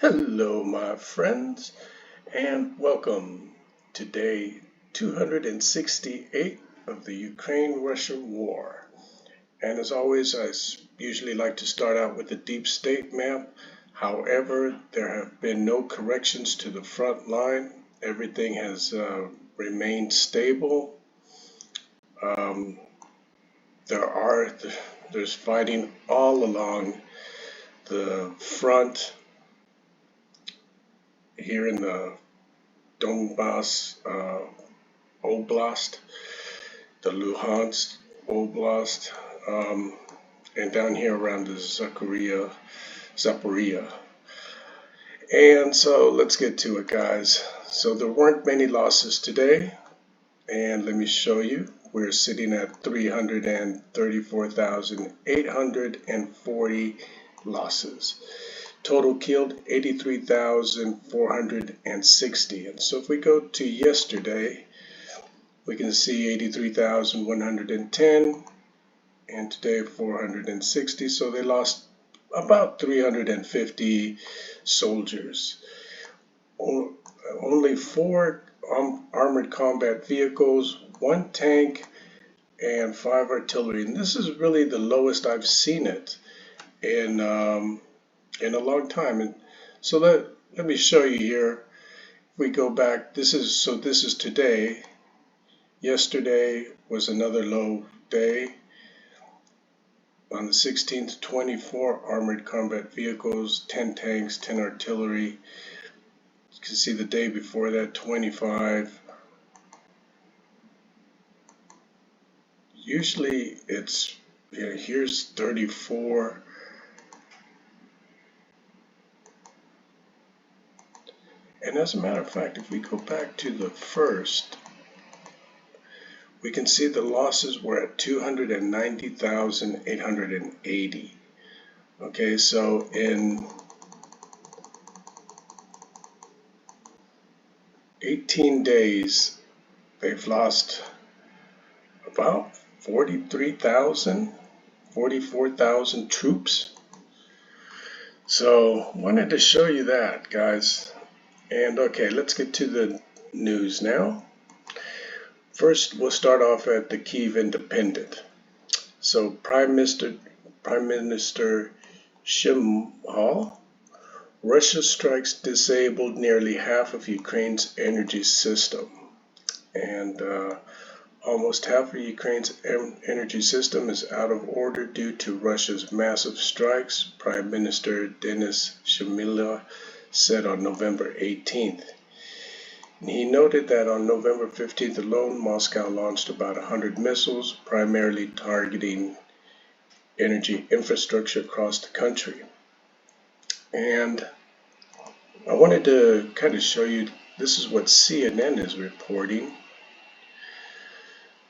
Hello, my friends, and welcome to day 268 of the Ukraine-Russia war. And as always, I usually like to start out with the deep state map. However, there have been no corrections to the front line. Everything has remained stable. Um, there's fighting all along the front here in the Donbass Oblast, the Luhansk Oblast, and down here around the Zaporizhia. And so let's get to it, guys. So there weren't many losses today, and let me show you. We're sitting at 334,840 losses. Total killed 83,460. And so if we go to yesterday, we can see 83,110 and today 460. So they lost about 350 soldiers. Only 4 armored combat vehicles, 1 tank, and 5 artillery. And this is really the lowest I've seen it in a long time. And so let me show you here. If we go back, this is today. Yesterday was another low day. On the 16th, 24 armored combat vehicles, 10 tanks, 10 artillery. You can see the day before that, 25. Usually it's, here's 34. And as a matter of fact, if we go back to the first, we can see the losses were at 290,880. Okay, so in 18 days, they've lost about 44,000 troops. So wanted to show you that, guys. And okay, let's get to the news now. First, we'll start off at the Kyiv Independent. So Prime Minister Shmyhal, Russia strikes disabled nearly half of Ukraine's energy system. And almost half of Ukraine's energy system is out of order due to Russia's massive strikes, Prime Minister Denis Shmyhal said on November 18th. He noted that on November 15th alone, Moscow launched about 100 missiles, primarily targeting energy infrastructure across the country. And I wanted to kind of show you, this is what CNN is reporting.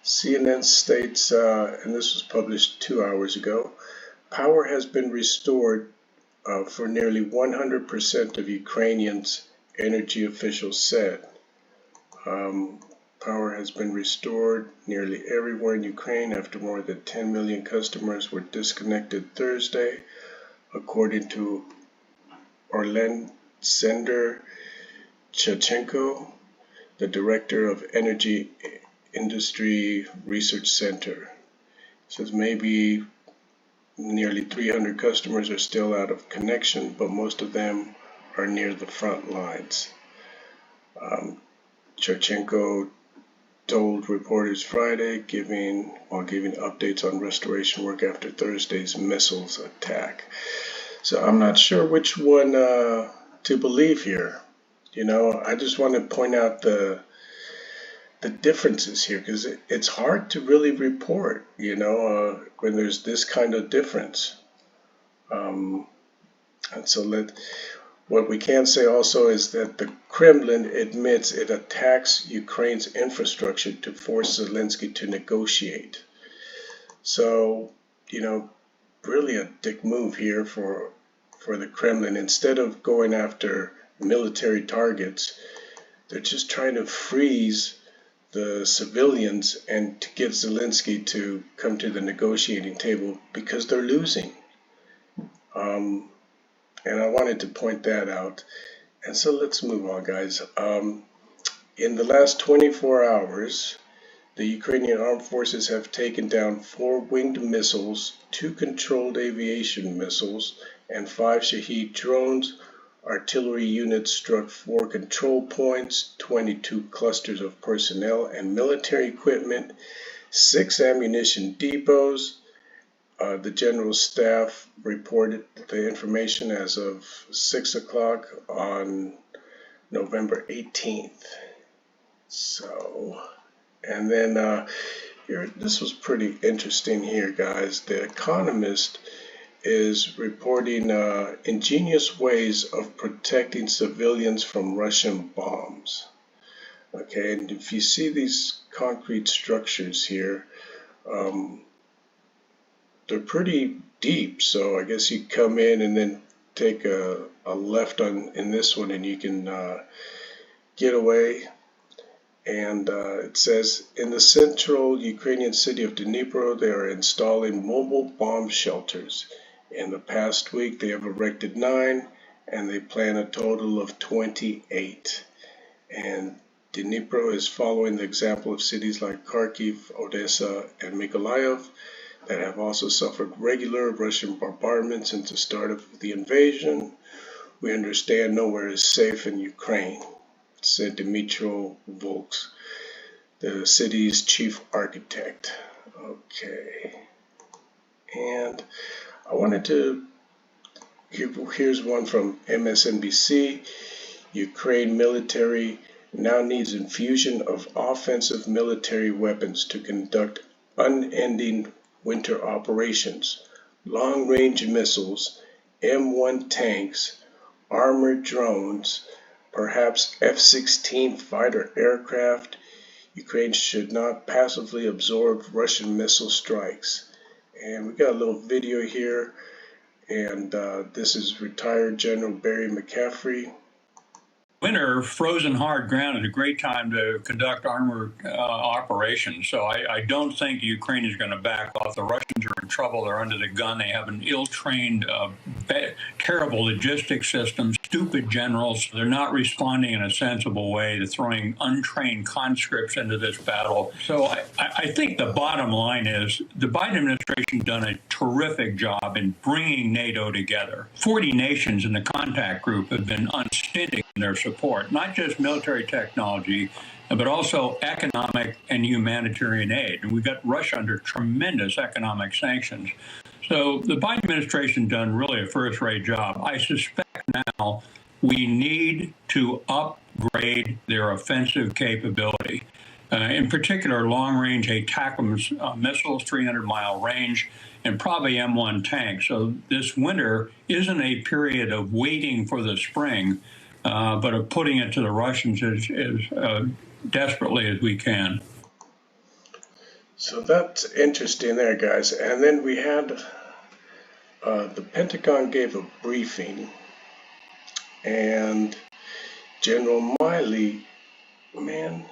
CNN states, and this was published 2 hours ago, power has been restored for nearly 100% of Ukrainians, energy officials said. Power has been restored nearly everywhere in Ukraine after more than 10 million customers were disconnected Thursday, according to Oleksandr Chachenko, the director of Energy Industry Research Center. He says maybe nearly 300 customers are still out of connection, but most of them are near the front lines. Chachenko told reporters Friday, while giving updates on restoration work after Thursday's missiles attack. So I'm not sure which one to believe here. I just want to point out the differences here, because it's hard to really report, when there's this kind of difference. And so what we can say also is that the Kremlin admits it attacks Ukraine's infrastructure to force Zelensky to negotiate. So, really a dick move here for the Kremlin. Instead of going after military targets, they're just trying to freeze the civilians and to get Zelensky to come to the negotiating table because they're losing. And I wanted to point that out. And so let's move on, guys. In the last 24 hours, the Ukrainian armed forces have taken down 4 winged missiles, 2 controlled aviation missiles, and 5 Shahed drones. Artillery units struck 4 control points, 22 clusters of personnel and military equipment, 6 ammunition depots. The General Staff reported the information as of 6 o'clock on November 18th. So, and then here, this was pretty interesting here, guys. The Economist is reporting ingenious ways of protecting civilians from Russian bombs. Okay, and if you see these concrete structures here, um, they're pretty deep. So I guess you come in and then take a left on in this one, and you can get away. And it says in the central Ukrainian city of Dnipro, they are installing mobile bomb shelters. In the past week, they have erected 9, and they plan a total of 28. And Dnipro is following the example of cities like Kharkiv, Odessa, and Mykolaiv that have also suffered regular Russian bombardment since the start of the invasion. We understand nowhere is safe in Ukraine, said Dmytro Volks, the city's chief architect. Okay. And I wanted to, here's one from MSNBC. Ukraine military now needs infusion of offensive military weapons to conduct unending winter operations. Long-range missiles, M1 tanks, armored drones, perhaps F-16 fighter aircraft. Ukraine should not passively absorb Russian missile strikes. And we got a little video here, and this is retired General Barry McCaffrey. Winter, frozen hard ground is a great time to conduct armor operations. So I don't think Ukraine is going to back off. The Russians are in trouble. They're under the gun. They have an ill-trained, terrible logistics system, stupid generals. They're not responding in a sensible way. They're throwing untrained conscripts into this battle. So I think the bottom line is the Biden administration has done a terrific job in bringing NATO together. 40 nations in the contact group have been unstinting in their support, not just military technology, but also economic and humanitarian aid. And we've got Russia under tremendous economic sanctions. So the Biden administration done really a first-rate job. I suspect now we need to upgrade their offensive capability. In particular, long-range ATACMS missiles, 300-mile range, and probably M1 tanks. So this winter isn't a period of waiting for the spring, but of putting it to the Russians as desperately as we can. So that's interesting there, guys. And then we had the Pentagon gave a briefing, and General Milley, man,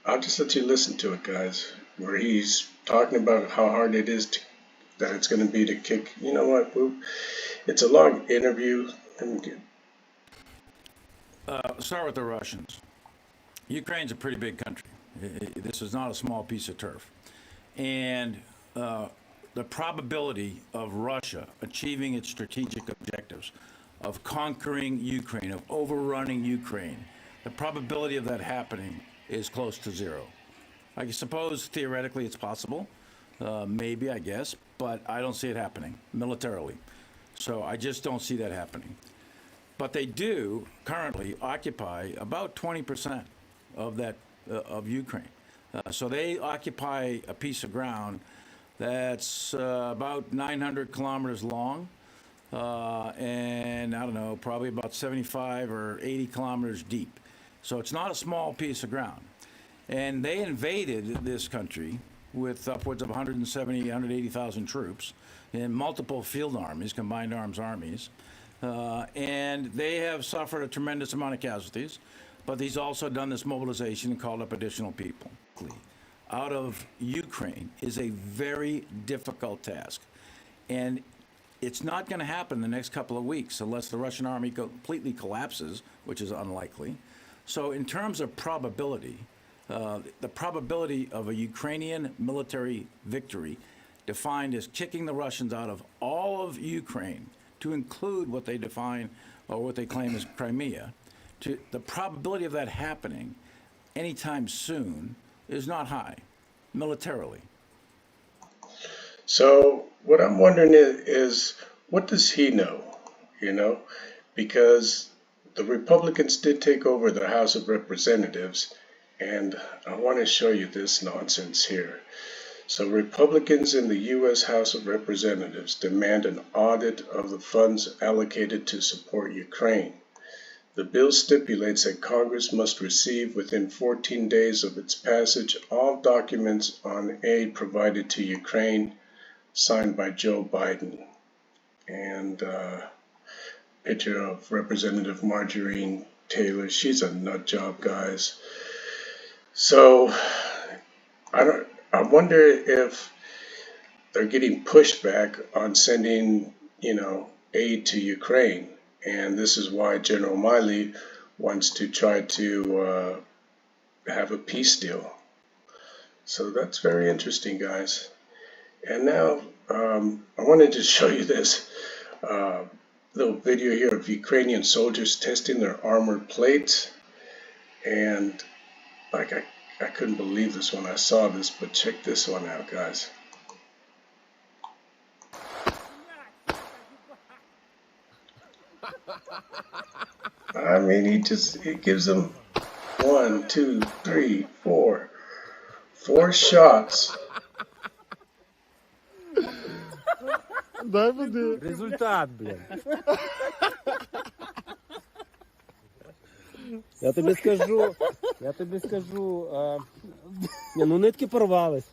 I'll just let you listen to it, guys, where he's talking about how hard it is that it's going to be to kick. You know what? It's a long interview. Start with the Russians. Ukraine's a pretty big country. This is not a small piece of turf. And the probability of Russia achieving its strategic objectives, of conquering Ukraine, of overrunning Ukraine, the probability of that happening is close to 0. I suppose theoretically it's possible, maybe, I guess, but I don't see it happening militarily. So I just don't see that happening. But they do currently occupy about 20% of that of Ukraine. So they occupy a piece of ground that's about 900 kilometers long, and I don't know, probably about 75 or 80 kilometers deep. So it's not a small piece of ground. And they invaded this country with upwards of 170, 180,000 troops in multiple field armies, combined arms armies. And they have suffered a tremendous amount of casualties, but he's also done this mobilization and called up additional people. Out of Ukraine is a very difficult task. And It's not going to happen in the next couple of weeks unless the Russian army completely collapses, which is unlikely. So in terms of probability, the probability of a Ukrainian military victory, defined as kicking the Russians out of all of Ukraine, to include what they define or what they claim as Crimea, the probability of that happening anytime soon is not high, militarily. So what I'm wondering is what does he know? You know, because the Republicans did take over the House of Representatives, and I want to show you this nonsense here. So Republicans in the U.S. House of Representatives demand an audit of the funds allocated to support Ukraine. The bill stipulates that Congress must receive within 14 days of its passage all documents on aid provided to Ukraine signed by Joe Biden. And picture of Representative Marjorie Taylor. She's a nut job, guys. So I wonder if they're getting pushback on sending, aid to Ukraine. And this is why General Milley wants to try to have a peace deal. So that's very interesting, guys. And now I wanted to show you this little video here of Ukrainian soldiers testing their armor plates. And like I couldn't believe this when I saw this, but check this one out, guys. I mean, he gives them 1, 2, 3, 4 shots. Дай води. Результат, блін. Я тобі скажу, ну нитки порвались.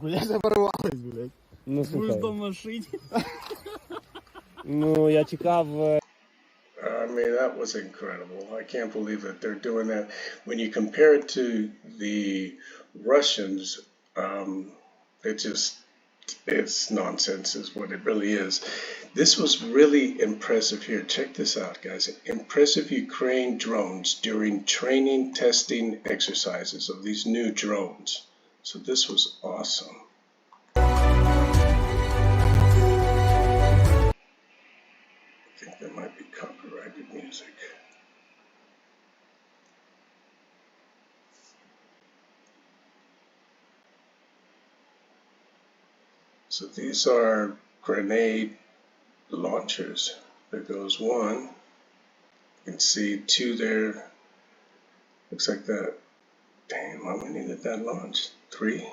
Як порвались, блядь? Ну, слухай. Будеш дома шити? Ну, я чекав... I mean, that was incredible. I can't believe that they're doing that. When you compare it to the Russians, it's nonsense is what it really is. This was really impressive here. Check this out, guys. Impressive Ukraine drones during training testing exercises of these new drones. So this was awesome. I think there might be copyrighted music. So these are grenade launchers. There goes one. You can see two there. Looks like that. Damn, how many did that launch? 3. You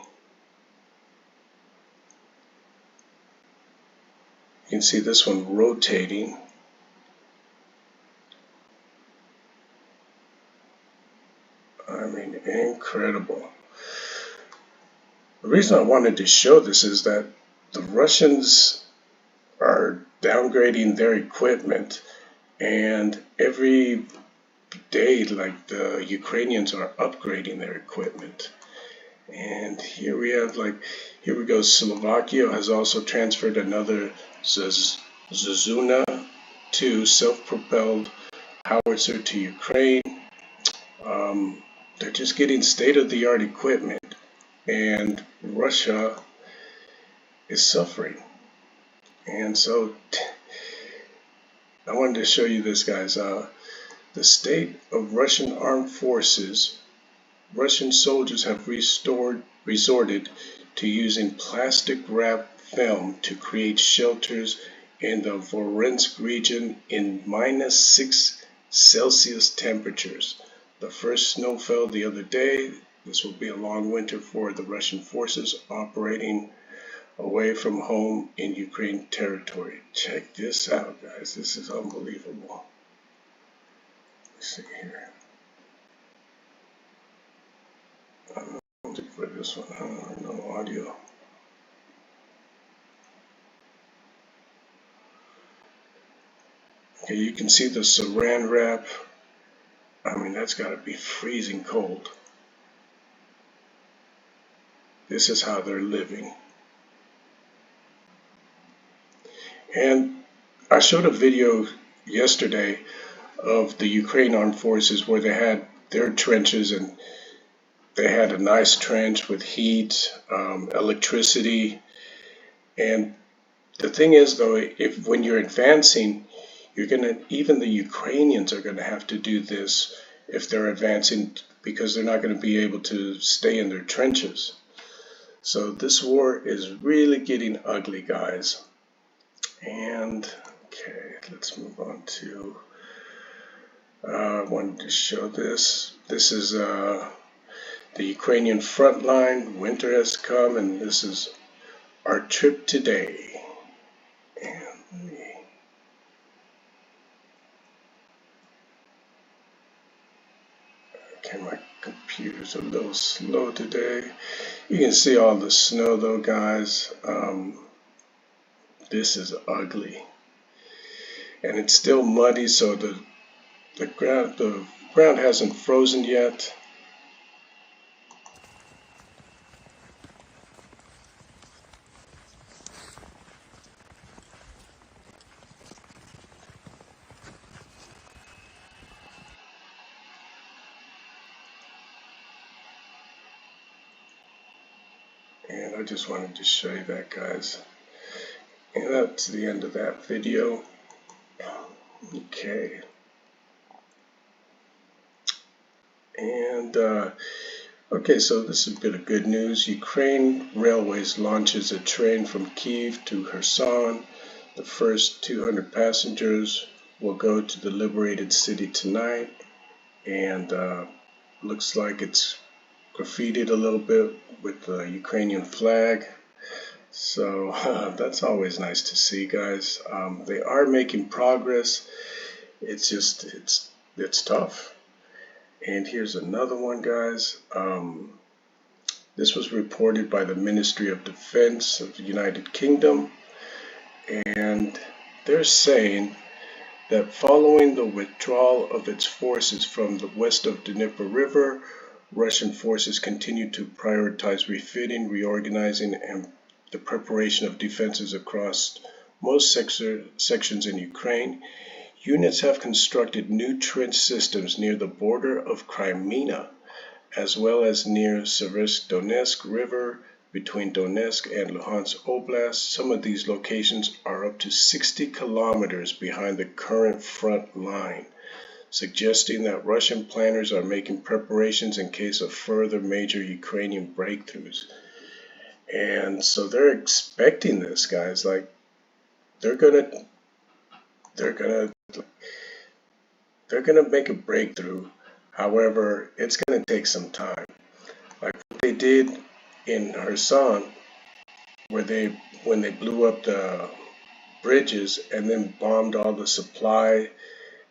can see this one rotating. I mean, incredible. The reason I wanted to show this is that the Russians are downgrading their equipment, and every day, like, the Ukrainians are upgrading their equipment. And here we have, here we go. Slovakia has also transferred another Zuzuna 2 self-propelled howitzer to Ukraine. They're just getting state-of-the-art equipment, and Russia is suffering. And so I wanted to show you this, guys. The state of Russian armed forces, Russian soldiers have resorted to using plastic wrap film to create shelters in the Voronezh region in -6 Celsius temperatures. The first snow fell the other day. This will be a long winter for the Russian forces operating away from home in Ukraine territory. Check this out, guys. This is unbelievable. Let's see here. For this one, no audio. Okay, you can see the saran wrap. I mean, that's got to be freezing cold. This is how they're living. And I showed a video yesterday of the Ukraine armed forces where they had their trenches, and they had a nice trench with heat, electricity. And the thing is, though, if when you're advancing, even the Ukrainians are gonna have to do this if they're advancing, because they're not going to be able to stay in their trenches. So this war is really getting ugly, guys. And okay, let's move on to. I wanted to show this. This is the Ukrainian front line. Winter has come, and this is our trip today. And okay, my computer's a little slow today. You can see all the snow, though, guys. This is ugly, and it's still muddy, so the ground hasn't frozen yet. And I just wanted to show you that, guys. And that's the end of that video. Okay. And okay, so this is a bit of good news. Ukraine Railways launches a train from Kyiv to Kherson. The first 200 passengers will go to the liberated city tonight. And looks like it's graffitied a little bit with the Ukrainian flag. So that's always nice to see, guys. They are making progress. It's just, it's tough. And here's another one, guys. This was reported by the Ministry of Defense of the United Kingdom. And they're saying that following the withdrawal of its forces from the west of Dnieper River, Russian forces continue to prioritize refitting, reorganizing, and the preparation of defenses across most sections in Ukraine. Units have constructed new trench systems near the border of Crimea, as well as near Severodonetsk River between Donetsk and Luhansk Oblast. Some of these locations are up to 60 kilometers behind the current front line, suggesting that Russian planners are making preparations in case of further major Ukrainian breakthroughs. And so they're expecting this, guys. Like they're gonna make a breakthrough. However, it's gonna take some time. Like what they did in Kherson, when they blew up the bridges and then bombed all the supply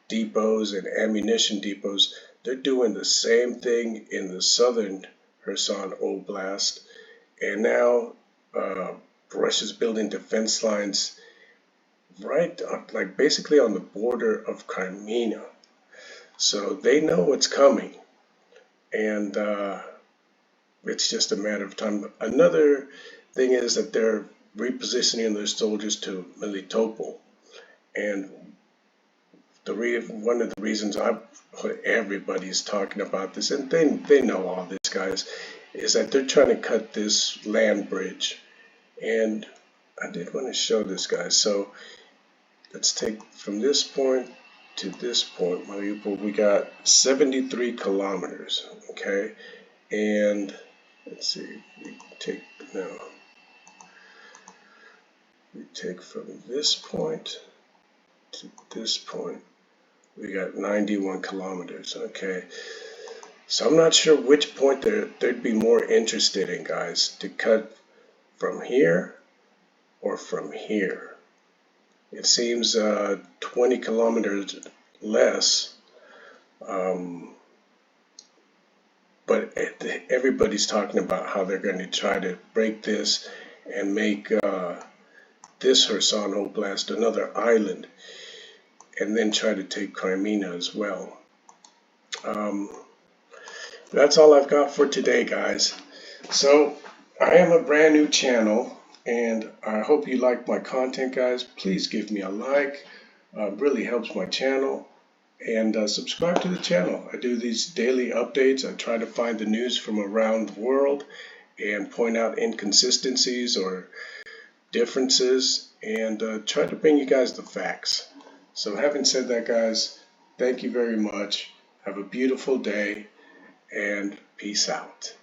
depots and ammunition depots, they're doing the same thing in the southern Kherson Oblast. And now Russia's building defense lines right like basically on the border of Crimea. So they know what's coming, and it's just a matter of time. Another thing is that they're repositioning their soldiers to Melitopol, and one of the reasons everybody's talking about this, and they know all this, guys, is that they're trying to cut this land bridge. And I did want to show this, guys. So let's take from this point to this point, Mariupol. We got 73 kilometers, okay? And let's see, we take from this point to this point, we got 91 kilometers, okay? So I'm not sure which point they'd be more interested in, guys, to cut from here or from here. It seems 20 kilometers less, but everybody's talking about how they're going to try to break this and make this Kherson Oblast another island, and then try to take Crimea as well. That's all I've got for today, guys. So I am a brand new channel, And I hope you like my content, guys. Please give me a like. Really helps my channel. And subscribe to the channel. I do these daily updates. I try to find the news from around the world and point out inconsistencies or differences and try to bring you guys the facts. So having said that, guys, thank you very much. Have a beautiful day and peace out.